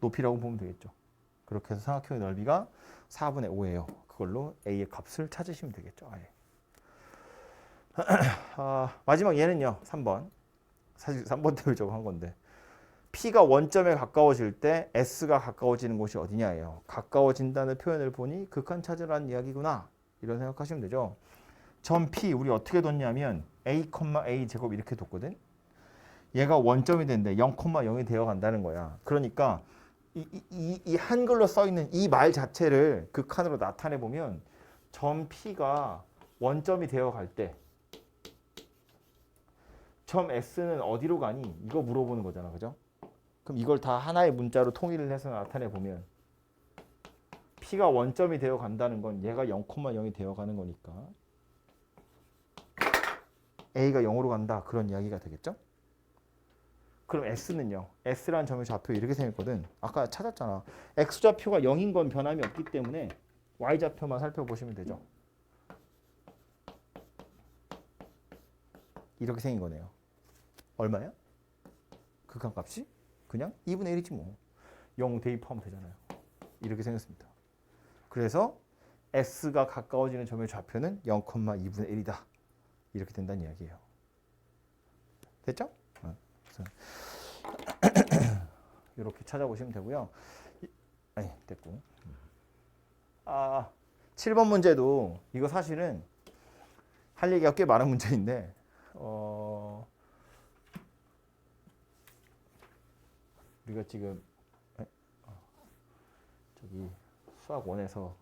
높이라고 보면 되겠죠. 그렇게 해서 삼각형의 넓이가 4분의 5예요. 그걸로 a의 값을 찾으시면 되겠죠. 아예. 마지막 얘는요. 3번. 사실 3번 때문에 저거 한 건데. P가 원점에 가까워질 때 S가 가까워지는 곳이 어디냐예요. 가까워진다는 표현을 보니 극한 찾으라는 이야기구나. 이런 생각하시면 되죠. 점 P 우리 어떻게 뒀냐면 A, A 제곱 이렇게 뒀거든. 얘가 원점이 된대 0, 0이 되어 간다는 거야. 그러니까 이 한글로 써 있는 이 말 자체를 극한으로 나타내 보면 점 P가 원점이 되어 갈 때 점 S는 어디로 가니? 이거 물어보는 거잖아. 그죠? 그럼 이걸 다 하나의 문자로 통일을 해서 나타내 보면 P가 원점이 되어 간다는 건 얘가 0, 0이 되어 가는 거니까 A가 0으로 간다. 그런 이야기가 되겠죠? 그럼 S는요. S라는 점의 좌표 이렇게 생겼거든. 아까 찾았잖아. X좌표가 0인 건 변함이 없기 때문에 Y좌표만 살펴보시면 되죠. 이렇게 생긴 거네요. 얼마야? 극한값이? 그냥 2분의 1이지 뭐. 0 대입하면 되잖아요. 이렇게 생겼습니다. 그래서 S가 가까워지는 점의 좌표는 0, 2분의 1이다. 이렇게 된다는 이야기예요. 됐죠? 이렇게 찾아보시면 되고요. 아니, 됐고. 7번 문제도 이거 사실은 할 얘기가 꽤 많은 문제인데 우리가 지금 저기 수학 1에서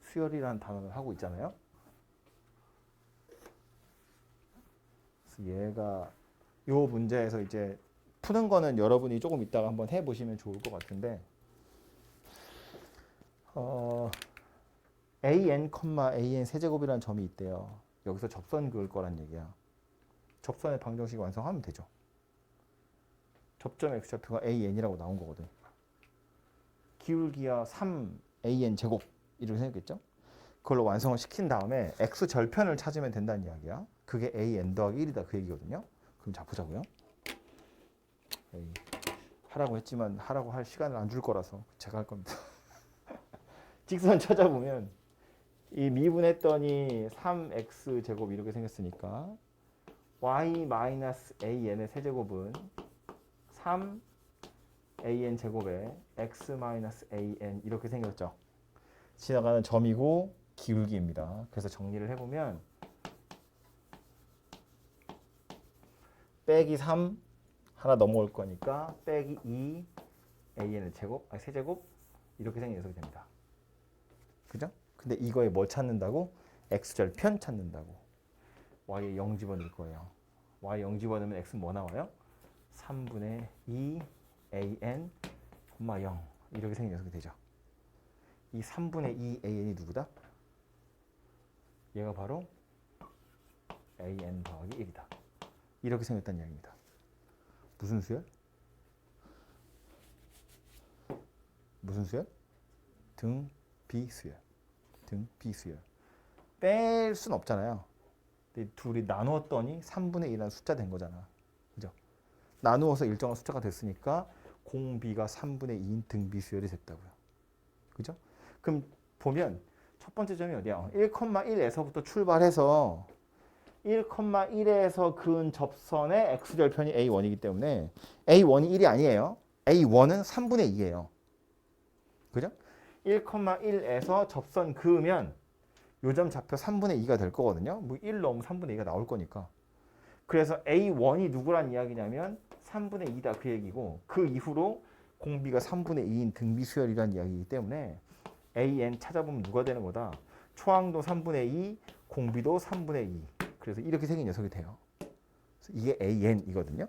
수열이라는 단어를 하고 있잖아요. 그래서 얘가 요 문제에서 이제 푸는 거는 여러분이 조금 이따가 한번 해보시면 좋을 것 같은데 an, an 세제곱이라는 점이 있대요. 여기서 접선 그을 거란 얘기야. 접선의 방정식 완성하면 되죠. 접점 x좌표가 an이라고 나온 거거든. 기울기야 3an 제곱 이렇게 생겼겠죠? 그걸로 완성을 시킨 다음에 x 절편을 찾으면 된다는 이야기야. 그게 an 더하기 1이다 그 얘기거든요. 그럼 자 보자고요. 하라고 했지만 하라고 할 시간을 안 줄 거라서 제가 할 겁니다. 직선 찾아보면 이 미분했더니 3x 제곱 이렇게 생겼으니까 y-an의 세제곱은 3an 제곱에 x-an 이렇게 생겼죠. 지나가는 점이고 기울기입니다. 그래서 정리를 해보면 빼기 3 하나 넘어올 거니까 빼기 2 an의 제곱, 세제곱 이렇게 생긴 녀석이 됩니다. 그죠? 근데 이거에 뭘 찾는다고? x절편 찾는다고. y에 0 집어넣을 거예요. y 0 집어넣으면 x는 뭐 나와요? 3분의 2 an, 0 이렇게 생긴 녀석이 되죠. 이 3분의 2 an이 누구다? 얘가 바로 an 더하기 1이다. 이렇게 생겼다는 이야기입니다. 무슨 수열? 무슨 수열? 등비수열. 등비수열. 뺄 순 없잖아요. 근데 둘이 나누었더니 3분의 1이라는 숫자 된 거잖아. 그죠? 나누어서 일정한 숫자가 됐으니까 공비가 3분의 2인 등비수열이 됐다고요. 그죠? 그럼 보면 첫 번째 점이 어디야? 1,1에서부터 출발해서 1,1에서 그은 접선의 x절편이 a1이기 때문에 a1이 1이 아니에요. a1은 3분의 2예요. 그죠? 1,1에서 접선 그으면 요점 좌표 3분의 2가 될 거거든요. 뭐 1 넣으면 3분의 2가 나올 거니까. 그래서 a1이 누구란 이야기냐면 3분의 2다 그 얘기고, 그 이후로 공비가 3분의 2인 등비수열이라는 이야기이기 때문에 an 찾아보면 누가 되는 거다? 초항도 3분의 2, 공비도 3분의 2. 그래서 이렇게 생긴 녀석이 돼요. 그래서 이게 an이거든요.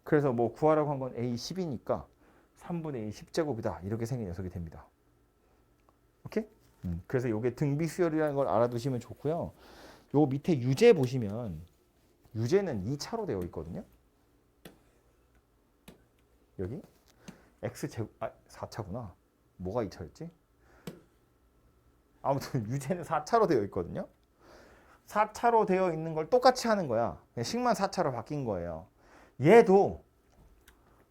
그래서 뭐 구하라고 한 건 a10이니까 3분의 2 10제곱이다. 이렇게 생긴 녀석이 됩니다. 오케이? 그래서 이게 등비수열이라는 걸 알아두시면 좋고요. 요 밑에 유제 보시면 유제는 2차로 되어 있거든요. 여기 x제곱, 4차구나. 뭐가 2차였지? 아무튼 유제는 4차로 되어 있거든요. 4차로 되어 있는 걸 똑같이 하는 거야. 그냥 식만 4차로 바뀐 거예요. 얘도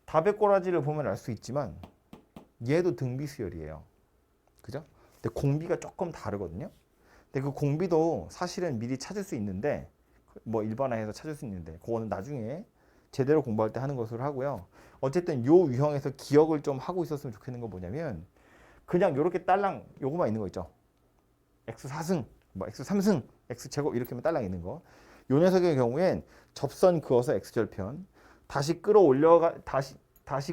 답의 꼬라지를 보면 알 수 있지만 얘도 등비수열이에요. 그죠? 근데 공비가 조금 다르거든요. 근데 그 공비도 사실은 미리 찾을 수 있는데, 뭐 일반화해서 찾을 수 있는데 그거는 나중에 제대로 공부할 때 하는 것으로 하고요. 어쨌든 요 유형에서 기억을 좀 하고 있었으면 좋겠는 건 뭐냐면, 그냥 요렇게 딸랑 요거만 있는 거 있죠. x4승, 뭐 x3승, x제곱 이렇게만 딸랑 있는 거. 요 녀석의 경우엔 접선 그어서 x절편, 다시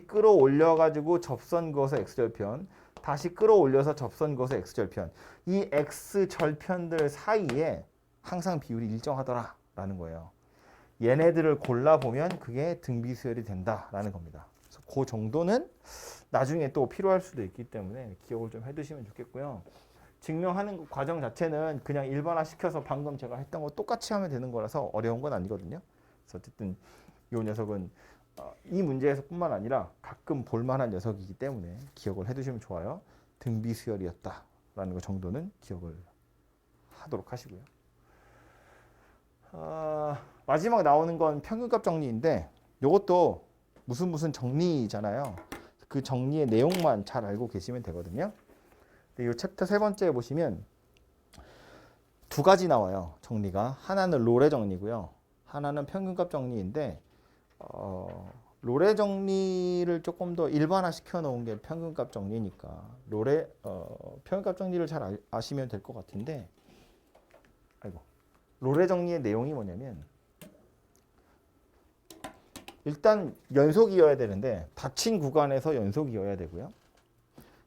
끌어올려가지고 접선 그어서 x절편, 다시 끌어올려서 접선 그어서 x절편. 이 x절편들 사이에 항상 비율이 일정하더라라는 거예요. 얘네들을 골라보면 그게 등비수열이 된다라는 겁니다. 그래서 그 정도는 나중에 또 필요할 수도 있기 때문에 기억을 좀 해두시면 좋겠고요. 증명하는 과정 자체는 그냥 일반화시켜서 방금 제가 했던 거 똑같이 하면 되는 거라서 어려운 건 아니거든요. 그래서 어쨌든 이 녀석은 이 문제에서뿐만 아니라 가끔 볼만한 녀석이기 때문에 기억을 해두시면 좋아요. 등비수열이었다라는 거 정도는 기억을 하도록 하시고요. 마지막 나오는 건 평균값 정리인데, 이것도 무슨 정리잖아요. 그 정리의 내용만 잘 알고 계시면 되거든요. 이 챕터 세 번째 보시면 두 가지 나와요. 정리가. 하나는 로레 정리고요. 하나는 평균값 정리인데, 로레 정리를 조금 더 일반화 시켜 놓은 게 평균값 정리니까 평균값 정리를 잘 아시면 될 것 같은데, 로레 정리의 내용이 뭐냐면, 일단 연속이어야 되는데 닫힌 구간에서 연속이어야 되고요.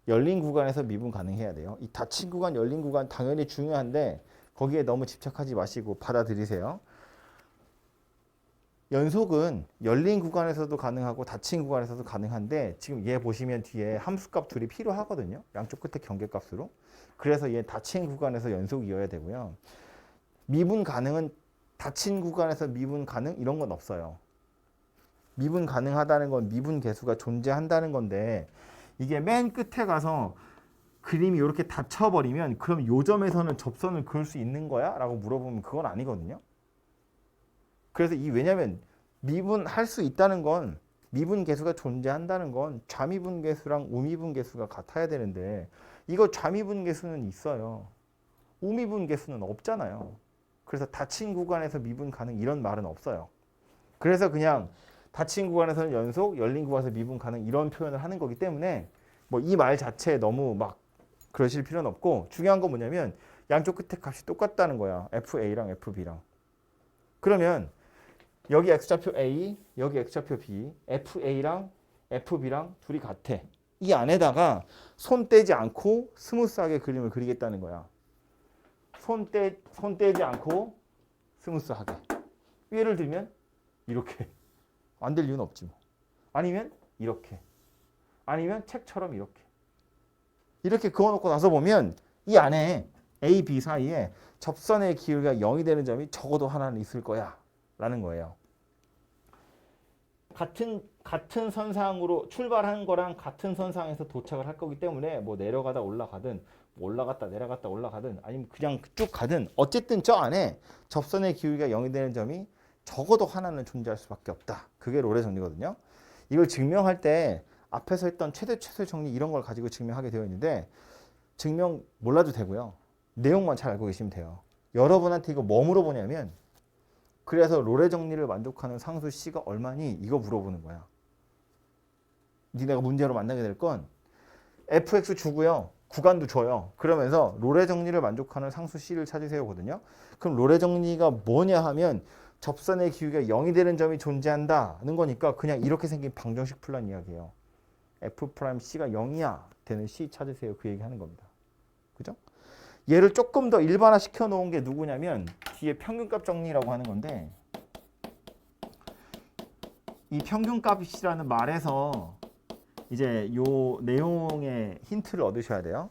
열린 구간에서 미분 가능해야 돼요. 이 닫힌 구간, 열린 구간 당연히 중요한데 거기에 너무 집착하지 마시고 받아들이세요. 연속은 열린 구간에서도 가능하고 닫힌 구간에서도 가능한데, 지금 얘 보시면 뒤에 함수값 둘이 필요하거든요. 양쪽 끝에 경계값으로. 그래서 얘 닫힌 구간에서 연속이어야 되고요. 미분 가능은 닫힌 구간에서 미분 가능 이런 건 없어요. 미분 가능하다는 건 미분 계수가 존재한다는 건데, 이게 맨 끝에 가서 그림이 이렇게 닫혀버리면 그럼 요 점에서는 접선을 그을 수 있는 거야? 라고 물어보면 그건 아니거든요. 그래서 왜냐면 미분할 수 있다는 건, 미분 계수가 존재한다는 건 좌미분 계수랑 우미분 계수가 같아야 되는데, 이거 좌미분 계수는 있어요. 우미분 계수는 없잖아요. 그래서 닫힌 구간에서 미분 가능 이런 말은 없어요. 그래서 그냥 닫힌 구간에서는 연속, 열린 구간에서 미분 가능 이런 표현을 하는 거기 때문에 뭐 이 말 자체에 너무 막 그러실 필요는 없고, 중요한 건 뭐냐면 양쪽 끝에 값이 똑같다는 거야. FA랑 FB랑. 그러면 여기 x좌표 A, 여기 x좌표 B, FA랑 FB랑 둘이 같아. 이 안에다가 손 떼지 않고 스무스하게 그림을 그리겠다는 거야. 손 떼지 않고 스무스하게. 예를 들면 이렇게. 안 될 이유는 없지 뭐. 아니면 이렇게. 아니면 책처럼 이렇게. 이렇게 그어놓고 나서 보면 이 안에 A, B 사이에 접선의 기울기가 0이 되는 점이 적어도 하나는 있을 거야 라는 거예요. 같은 선상으로 출발한 거랑 같은 선상에서 도착을 할 거기 때문에 뭐 내려가다 올라가든 뭐 올라갔다 내려갔다 올라가든 아니면 그냥 쭉 가든 어쨌든 저 안에 접선의 기울기가 0이 되는 점이 적어도 하나는 존재할 수밖에 없다. 그게 롤의 정리거든요. 이걸 증명할 때 앞에서 했던 최대 최소의 정리 이런 걸 가지고 증명하게 되어 있는데 증명 몰라도 되고요. 내용만 잘 알고 계시면 돼요. 여러분한테 이거 뭐 물어보냐면 그래서 롤의 정리를 만족하는 상수 C가 얼마니? 이거 물어보는 거야. 니네가 문제로 만나게 될 건 fx 주고요. 구간도 줘요. 그러면서 롤의 정리를 만족하는 상수 C를 찾으세요거든요. 그럼 롤의 정리가 뭐냐 하면 접선의 기울기가 0이 되는 점이 존재한다는 거니까 그냥 이렇게 생긴 방정식 풀란 이야기예요. f'C가 0이야 되는 C 찾으세요. 그 얘기 하는 겁니다. 그죠? 얘를 조금 더 일반화 시켜 놓은 게 누구냐면 뒤에 평균값 정리라고 하는 건데 이 평균값이라는 말에서 이제 요 내용의 힌트를 얻으셔야 돼요.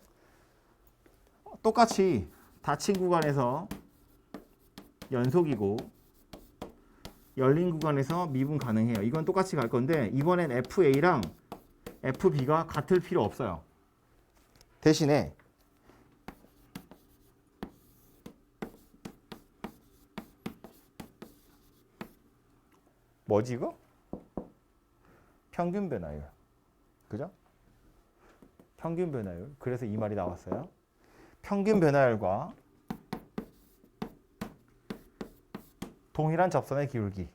똑같이 닫힌 구간에서 연속이고 열린 구간에서 미분 가능해요. 이건 똑같이 갈 건데 이번엔 FA랑 FB가 같을 필요 없어요. 대신에 뭐지 이거? 평균 변화율. 그죠? 평균 변화율. 그래서 이 말이 나왔어요. 평균 변화율과 동일한 접선의 기울기를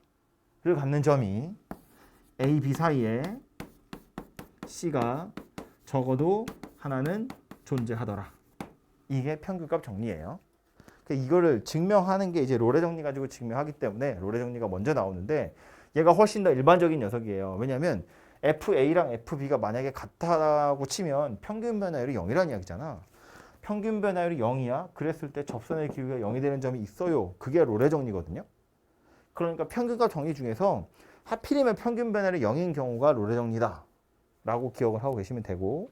갖는 점이 A, B 사이에 C가 적어도 하나는 존재하더라. 이게 평균값 정리예요. 이거를 증명하는 게 이제 롤의 정리 가지고 증명하기 때문에 롤의 정리가 먼저 나오는데 얘가 훨씬 더 일반적인 녀석이에요. 왜냐하면 FA랑 FB가 만약에 같다고 치면 평균 변화율이 0이라는 이야기잖아. 평균 변화율이 0이야. 그랬을 때 접선의 기울기가 0이 되는 점이 있어요. 그게 롤의 정리거든요. 그러니까 평균값 정리 중에서 하필이면 평균 변화율이 0인 경우가 롤의 정리다 라고 기억을 하고 계시면 되고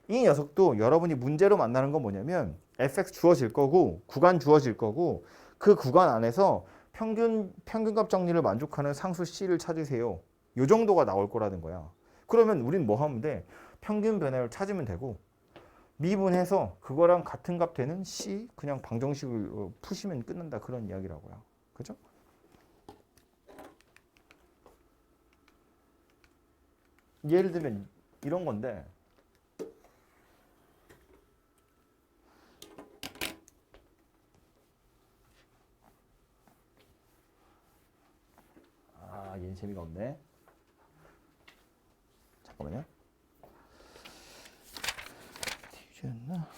이 녀석도 여러분이 문제로 만나는 건 뭐냐면 fx 주어질 거고 구간 주어질 거고 그 구간 안에서 평균값 정리를 만족하는 상수 C를 찾으세요. 요 정도가 나올 거라는 거야. 그러면 우린 뭐 하면 돼? 평균 변화율 찾으면 되고 미분해서 그거랑 같은 값 되는 C 그냥 방정식을 푸시면 끝난다 그런 이야기라고요. 그죠? 예를 들면 이런 건데 얘는 재미가 없네. 잠깐만요. 튀겼나?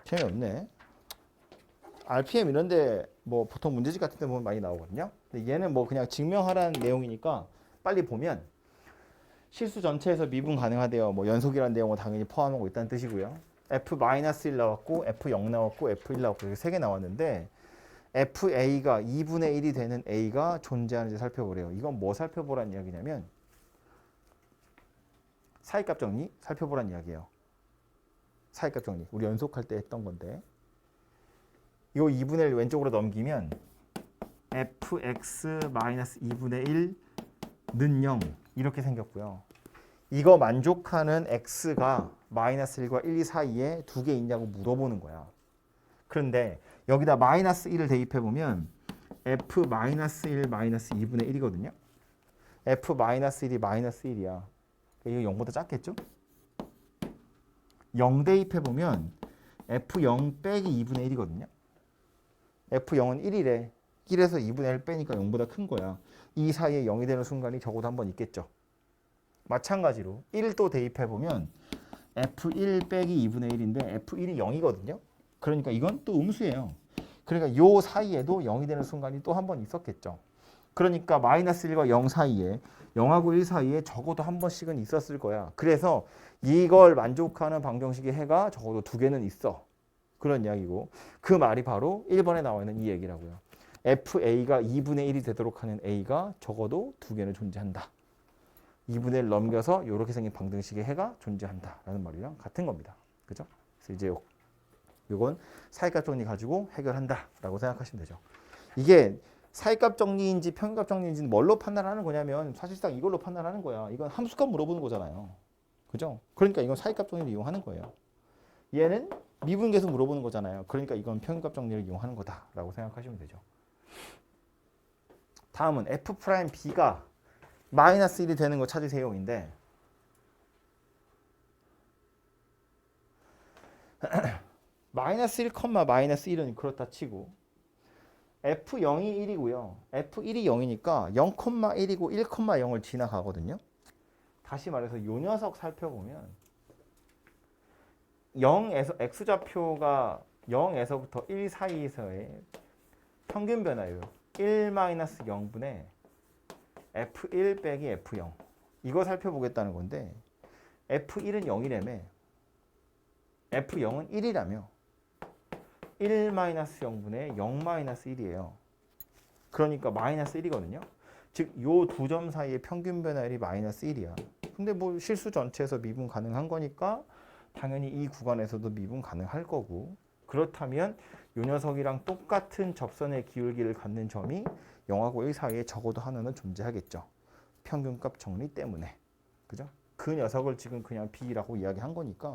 재미없네. RPM 이런데 뭐 보통 문제집 같은 데 보면 많이 나오거든요. 근데 얘는 뭐 그냥 증명하라는 내용이니까 빨리 보면 실수 전체에서 미분 가능하대요. 뭐 연속이라는 내용은 당연히 포함하고 있다는 뜻이고요. F-1 나왔고 F0 나왔고 F1 나왔고 이렇게 3개 나왔는데 FA가 2분의 1이 되는 A가 존재하는지 살펴보래요. 이건 뭐 살펴보라는 이야기냐면 사이값 정리 살펴보라는 이야기예요. 사이값 정리. 우리 연속할 때 했던 건데 이 2분의 1 왼쪽으로 넘기면 fx-2분의 1는 0 이렇게 생겼고요. 이거 만족하는 x가 마이너스 1과 1, 2 사이에 2개 있냐고 물어보는 거야. 그런데 여기다 마이너스 1을 대입해보면 f-1 마이너스 2분의 1이거든요. f-1이 마이너스 1이야. 이거 0보다 작겠죠? 0 대입해보면 f0 빼기 2분의 1이거든요. f0은 1이래. 1에서 2분의 1 빼니까 0보다 큰 거야. 이 사이에 0이 되는 순간이 적어도 한 번 있겠죠. 마찬가지로 1도 대입해보면 f1 빼기 2분의 1인데 f1이 0이거든요. 그러니까 이건 또 음수예요. 그러니까 요 사이에도 0이 되는 순간이 또 한 번 있었겠죠. 그러니까 마이너스 1과 0 사이에 0하고 1 사이에 적어도 한 번씩은 있었을 거야. 그래서 이걸 만족하는 방정식의 해가 적어도 두 개는 있어. 그런 이야기고 그 말이 바로 1번에 나와 있는 이 얘기라고요. FA가 2분의 1이 되도록 하는 A가 적어도 두 개는 존재한다. 2분의 1 넘겨서 이렇게 생긴 방정식의 해가 존재한다라는 말이랑 같은 겁니다. 그죠? 그래서 이제 이건 사이값 정리 가지고 해결한다라고 생각하시면 되죠. 이게 사이값 정리인지 평균값 정리인지는 뭘로 판단하는 거냐면 사실상 이걸로 판단하는 거야. 이건 함수값 물어보는 거잖아요. 그죠? 그러니까 이건 사이값 정리를 이용하는 거예요. 얘는 미분계수 물어보는 거잖아요. 그러니까 이건 평균값 정리를 이용하는 거다라고 생각하시면 되죠. 다음은 F'B가 마이너스 1이 되는 거 찾으세요인데 마이너스 1, 마이너스 1은 그렇다 치고 F0이 1이고요. F1이 0이니까 0,1이고 1,0을 지나가거든요. 다시 말해서 요 녀석 살펴보면 0에서 X좌표가 0에서부터 1 사이에서의 평균 변화율 1-0분의 F1 빼기 F0 이거 살펴보겠다는 건데 F1은 0이라며 F0은 1이라며 1-0분의 0-1이에요. 그러니까 마이너스 1이거든요. 즉 요 두 점 사이의 평균 변화율이 마이너스 1이야. 근데 뭐 실수 전체에서 미분 가능한 거니까 당연히 이 구간에서도 미분 가능할 거고 그렇다면 요 녀석이랑 똑같은 접선의 기울기를 갖는 점이 0하고 1 사이에 적어도 하나는 존재하겠죠. 평균값 정리 때문에. 그죠? 그 녀석을 지금 그냥 B라고 이야기한 거니까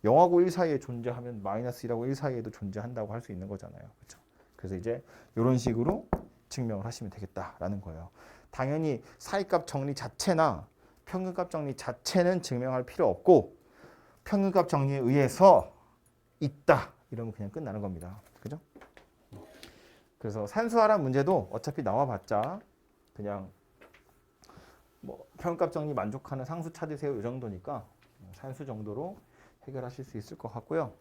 0하고 1 사이에 존재하면 마이너스 1하고 1 사이에도 존재한다고 할 수 있는 거잖아요. 그렇죠? 그래서 이제 이런 식으로 증명을 하시면 되겠다라는 거예요. 당연히 사이값 정리 자체나 평균값 정리 자체는 증명할 필요 없고 평균값 정리에 의해서 있다. 이러면 그냥 끝나는 겁니다. 그죠? 그래서 산수하란 문제도 어차피 나와봤자 그냥 뭐 평균값 정리 만족하는 상수 찾으세요 이 정도니까 산수 정도로 해결하실 수 있을 것 같고요.